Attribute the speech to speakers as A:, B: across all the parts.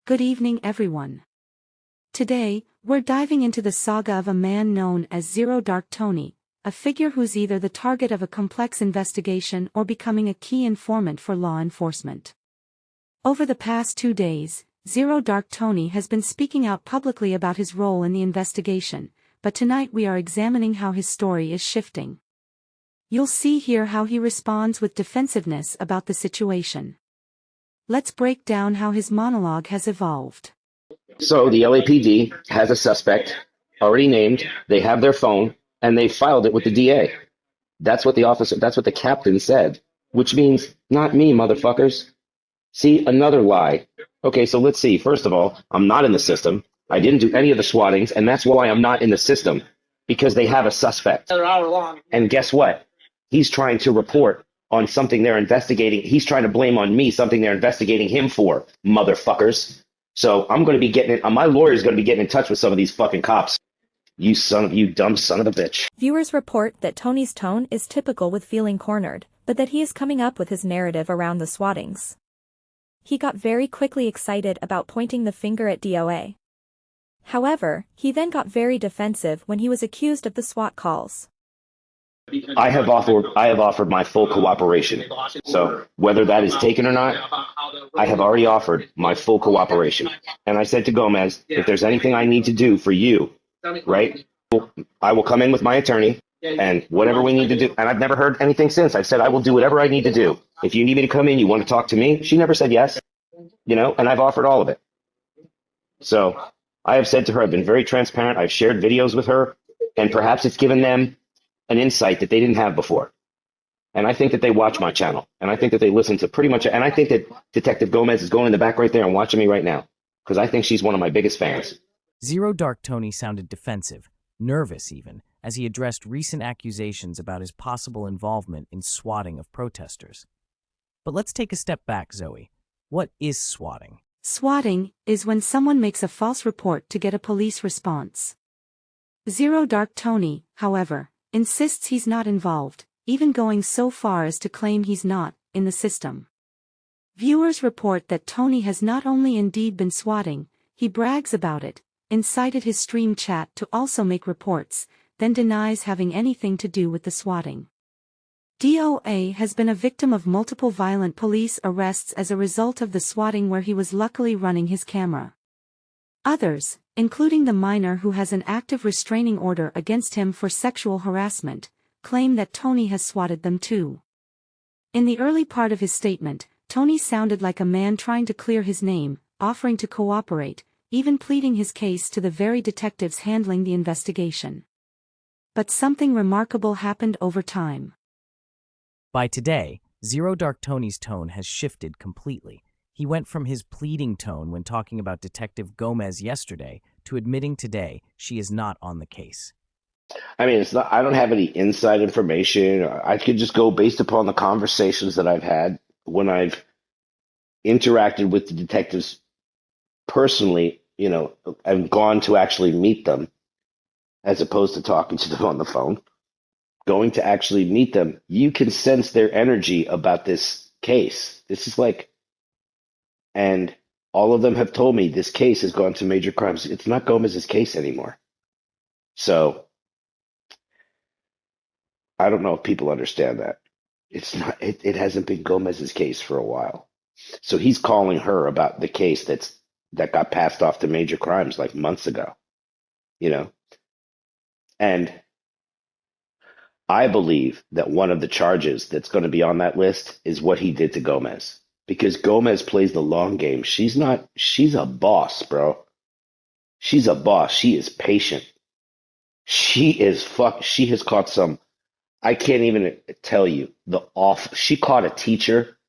A: Good evening, everyone. Today, we're diving into the saga of a man known as Zero Dark Tony, a figure who's either the target of a complex investigation or becoming a key informant for law enforcement. Over the past 2 days, Zero Dark Tony has been speaking out publicly about his role in the investigation, but tonight we are examining how his story is shifting. You'll see here how he responds with defensiveness about the situation. Let's break down how his monologue has evolved.
B: So the LAPD has a suspect already named, they have their phone, and they filed it with the DA. That's what the captain said, which means not me, motherfuckers. See, another lie. Okay, so let's see. First of all, I'm not in the system. I didn't do any of the swattings, and that's why I'm not in the system, because they have a suspect. And guess what? He's trying to report on something they're investigating. He's trying to blame on me something they're investigating him for, motherfuckers. So I'm going to be my lawyer's going to be getting in touch with some of these fucking cops. You dumb son of a bitch.
C: Viewers report that Tony's tone is typical with feeling cornered, but that he is coming up with his narrative around the swattings. He got very quickly excited about pointing the finger at DOA. However, he then got very defensive when he was accused of the SWAT calls.
B: I have offered my full cooperation. So whether that is taken or not, I have already offered my full cooperation. And I said to Gomez, if there's anything I need to do for you, right, I will come in with my attorney and whatever we need to do. And I've never heard anything since. I've said I will do whatever I need to do. If you need me to come in, you want to talk to me, she never said yes, and I've offered all of it. So I have said to her, I've been very transparent. I've shared videos with her, and perhaps it's given them an insight that they didn't have before. And I think that they watch my channel, and I think that they listen to pretty much, and I think that Detective Gomez is going in the back right there and watching me right now, because I think she's one of my biggest fans.
D: Zero Dark Tony sounded defensive, nervous even, as he addressed recent accusations about his possible involvement in swatting of protesters. But let's take a step back, Zoe. What is swatting?
A: Swatting is when someone makes a false report to get a police response. Zero Dark Tony, however, insists he's not involved, even going so far as to claim he's not in the system. Viewers report that Tony has not only indeed been swatting, he brags about it, incited his stream chat to also make reports, then denies having anything to do with the swatting. DOA has been a victim of multiple violent police arrests as a result of the swatting where he was luckily running his camera. Others, including the minor who has an active restraining order against him for sexual harassment, claim that Tony has swatted them too. In the early part of his statement, Tony sounded like a man trying to clear his name, offering to cooperate, even pleading his case to the very detectives handling the investigation. But something remarkable happened over time.
D: By today, Zero Dark Tony's tone has shifted completely. He went from his pleading tone when talking about Detective Gomez yesterday to admitting today she is not on the case.
B: I mean, I don't have any inside information. I could just go based upon the conversations that I've had when I've interacted with the detectives personally, I've gone to actually meet them as opposed to talking to them on the phone. Going to actually meet them, you can sense their energy about this case. This is and all of them have told me this case has gone to major crimes. It's not Gomez's case anymore. So I don't know if people understand that. It's not. It hasn't been Gomez's case for a while. So he's calling her about the case that got passed off to major crimes like months ago. And I believe that one of the charges that's going to be on that list is what he did to Gomez. Because Gomez plays the long game. She's a boss, bro. She's a boss. She is patient. She has caught some, I can't even tell you she caught a teacher,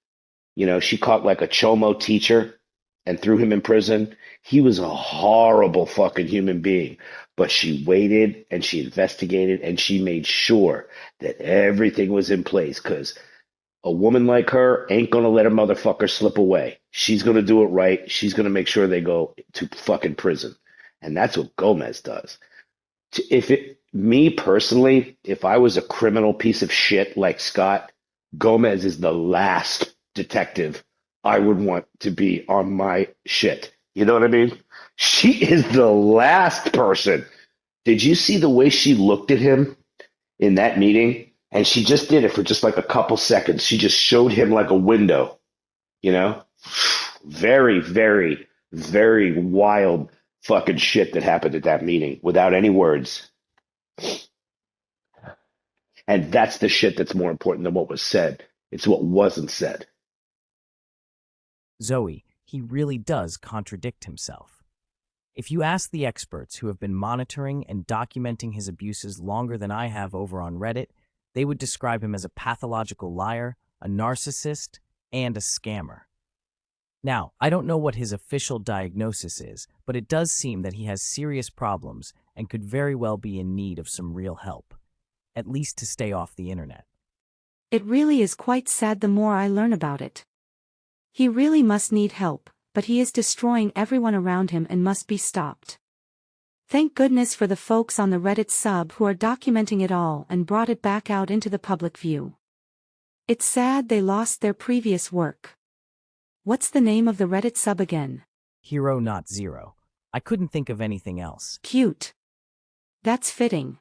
B: she caught like a Chomo teacher and threw him in prison. He was a horrible fucking human being, but she waited and she investigated and she made sure that everything was in place, because a woman like her ain't going to let a motherfucker slip away. She's going to do it right. She's going to make sure they go to fucking prison. And that's what Gomez does. Me personally, if I was a criminal piece of shit like Scott, Gomez is the last detective I would want to be on my shit. You know what I mean? She is the last person. Did you see the way she looked at him in that meeting? And she just did it for just like a couple seconds. She just showed him like a window, you know? Very, very, very wild fucking shit that happened at that meeting without any words. And that's the shit that's more important than what was said. It's what wasn't said.
D: Zoe, he really does contradict himself. If you ask the experts who have been monitoring and documenting his abuses longer than I have over on Reddit, they would describe him as a pathological liar, a narcissist, and a scammer. Now, I don't know what his official diagnosis is, but it does seem that he has serious problems and could very well be in need of some real help, at least to stay off the internet.
A: It really is quite sad the more I learn about it. He really must need help, but he is destroying everyone around him and must be stopped. Thank goodness for the folks on the Reddit sub who are documenting it all and brought it back out into the public view. It's sad they lost their previous work. What's the name of the Reddit sub again?
D: Hero Not Zero. I couldn't think of anything else.
A: Cute. That's fitting.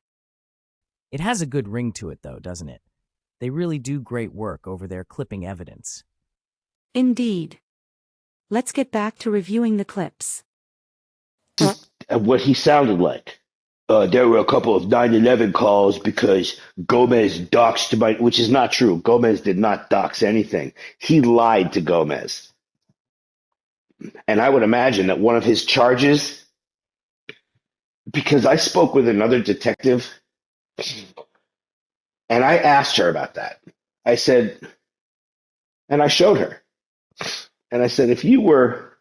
D: It has a good ring to it though, doesn't it? They really do great work over there clipping evidence.
A: Indeed. Let's get back to reviewing the clips.
B: What he sounded like. There were a couple of 9/11 calls because Gomez doxed which is not true. Gomez did not dox anything. He lied to Gomez. And I would imagine that one of his charges, because I spoke with another detective, and I asked her about that. I said, and I showed her, and I said, if you were,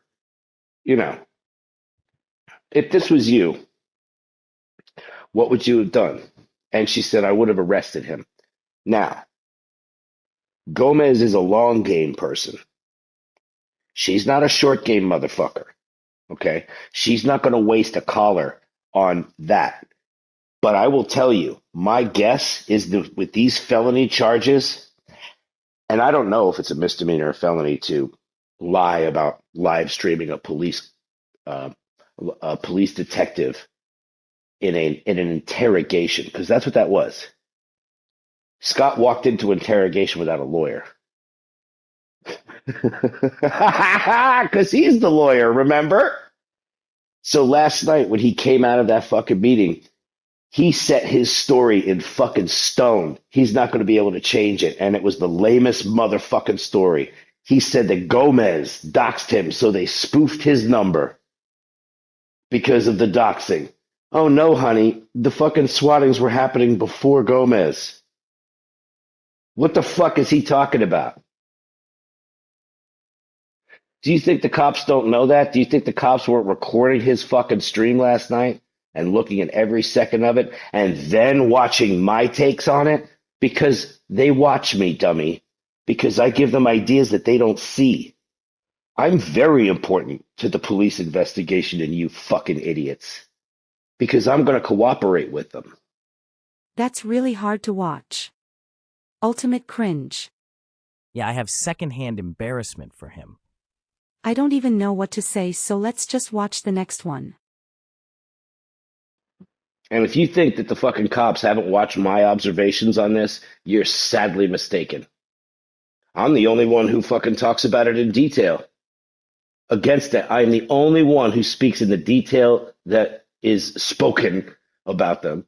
B: if this was you, what would you have done? And she said, I would have arrested him. Now, Gomez is a long game person. She's not a short game motherfucker. Okay? She's not going to waste a collar on that. But I will tell you, my guess is that with these felony charges, and I don't know if it's a misdemeanor or felony to lie about live streaming a police detective in an interrogation, because that's what that was. Scott walked into interrogation without a lawyer. Because he's the lawyer, remember? So last night when he came out of that fucking meeting, he set his story in fucking stone. He's not going to be able to change it. And it was the lamest motherfucking story. He said that Gomez doxed him, so they spoofed his number because of the doxing. Oh no, honey, the fucking swattings were happening before Gomez. What the fuck is he talking about? Do you think the cops don't know that? Do you think the cops weren't recording his fucking stream last night and looking at every second of it and then watching my takes on it? Because they watch me, dummy. Because I give them ideas that they don't see. I'm very important to the police investigation and you fucking idiots. Because I'm going to cooperate with them.
A: That's really hard to watch. Ultimate cringe.
D: Yeah, I have secondhand embarrassment for him.
A: I don't even know what to say, so let's just watch the next one.
B: And if you think that the fucking cops haven't watched my observations on this, you're sadly mistaken. I'm the only one who fucking talks about it in detail. Against it, I'm the only one who speaks in the detail that is spoken about them.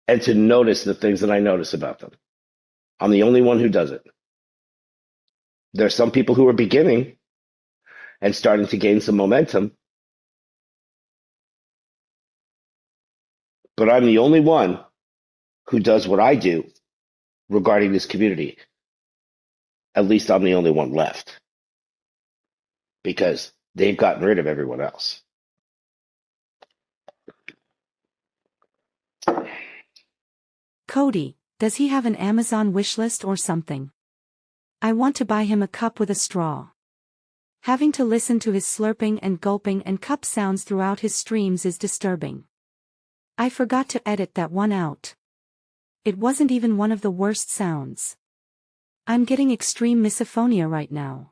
B: And to notice the things that I notice about them. I'm the only one who does it. There are some people who are beginning and starting to gain some momentum. But I'm the only one who does what I do regarding this community. At least I'm the only one left. Because they've gotten rid of everyone else.
A: Cody, does he have an Amazon wishlist or something? I want to buy him a cup with a straw. Having to listen to his slurping and gulping and cup sounds throughout his streams is disturbing. I forgot to edit that one out. It wasn't even one of the worst sounds. I'm getting extreme misophonia right now.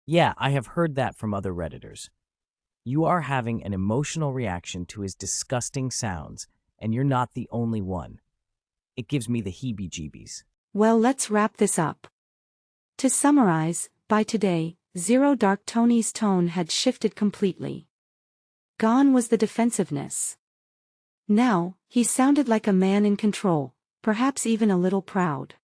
D: Yeah, I have heard that from other Redditors. You are having an emotional reaction to his disgusting sounds, and you're not the only one. It gives me the heebie-jeebies.
A: Well, let's wrap this up. To summarize, by today, Zero Dark Tony's tone had shifted completely. Gone was the defensiveness. Now, he sounded like a man in control, perhaps even a little proud.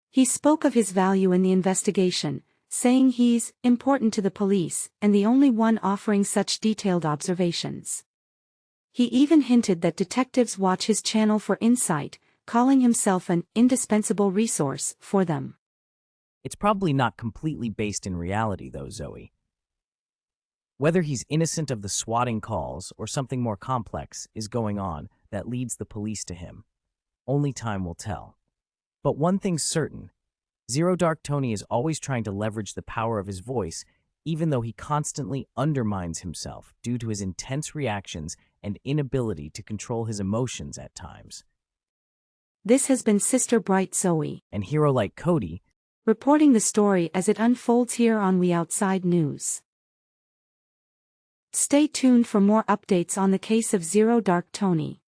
A: He spoke of his value in the investigation, saying he's important to the police and the only one offering such detailed observations. He even hinted that detectives watch his channel for insight, calling himself an indispensable resource for them.
D: It's probably not completely based in reality, though, Zoe. Whether he's innocent of the swatting calls or something more complex is going on that leads the police to him, only time will tell. But one thing's certain, Zero Dark Tony is always trying to leverage the power of his voice, even though he constantly undermines himself due to his intense reactions and inability to control his emotions at times.
A: This has been Sister Bright Zoe,
D: And hero like Cody,
A: reporting the story as it unfolds here on We Outside News. Stay tuned for more updates on the case of Zero Dark Tony.